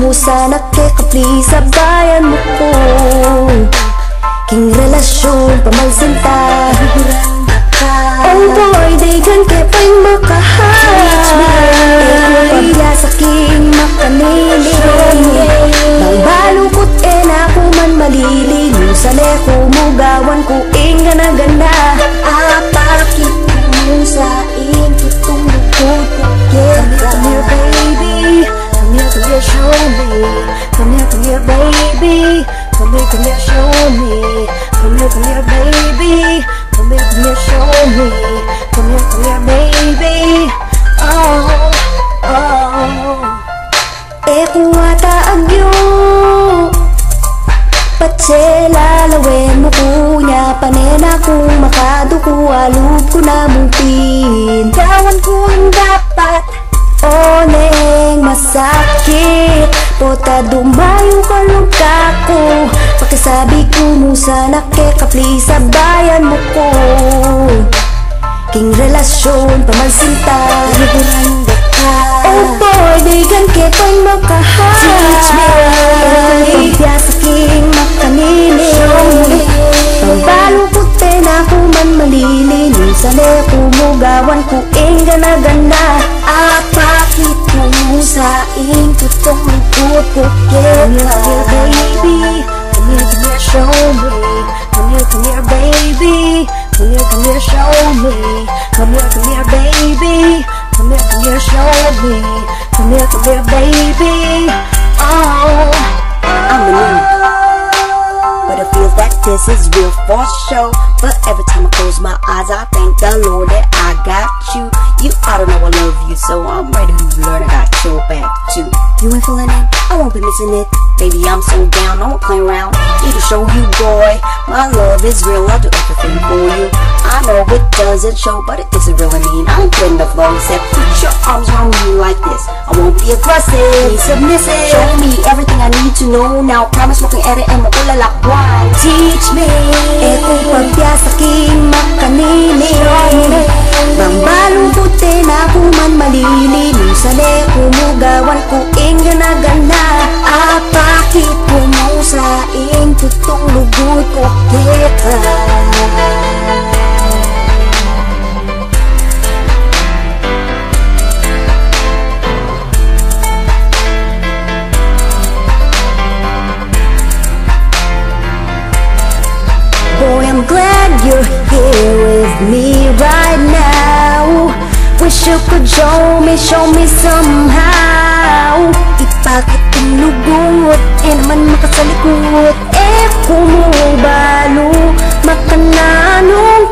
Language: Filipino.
kumusta nakikapli sa bayan mo ko. King relasyon pamalsinta, oh boy, daygan kay pa'y makahay. Eko pagbiasa king makanili, bang balukot na ko man malili. Sa leko mugawan ko inga na ganda. Apakit mo sa ing tutong lukot ko. Come here baby, come here show me. Come here baby, come here show me. Come here baby, come here show me. Come here baby, oh, oh. Eko ata agyo patsela lawen mo kunya panena kung makaduko alub ko na mungkin. Gawan ko ang dapat oneng masakit pota dumayo ka luka ko. Pakisabi ko musa nakikapli sa bayan mo ko. King relasyon pamansinta, oh boy, daygan kay pa'y makahay. Teach me pagbiasa king makanili, pagbalukot na ko man malili. Sa leko mugawan ko inga na ganda. Apakit mo sa ing tutong lukot ko. Come here baby, come here show me. Come here baby, come here show me. Come here baby, come here show me. Come here baby, oh. I'm a new, but it feels that this is real for sure. But every time I close my eyes, I thank the Lord that I got you. You ought to know I love you, so I'm ready to learn. I got your back too. You ain't feeling it? I won't be missing it. Baby, I'm so down, I won't play around. Need to show you, boy, my love is real. I'll do everything for you. I know it doesn't show, but it isn't really mean. I'm putting the flow, except put your arms around me like this. I won't be aggressive, be submissive. Show me everything I need to know. Now promise mo kung ere ay maulalakwan. Teach me. Eko pagbiasa king makanili, bang balukot na ko man malili. Sa leko mugawan ko inga na ganda. Apakit mo sa ing tutong lugod ko kita. Boy, I'm glad you're here with me right now. Wish you could show me somehow. Ipakit ang lugot, naman makasalikot. Kung mo balo, makananong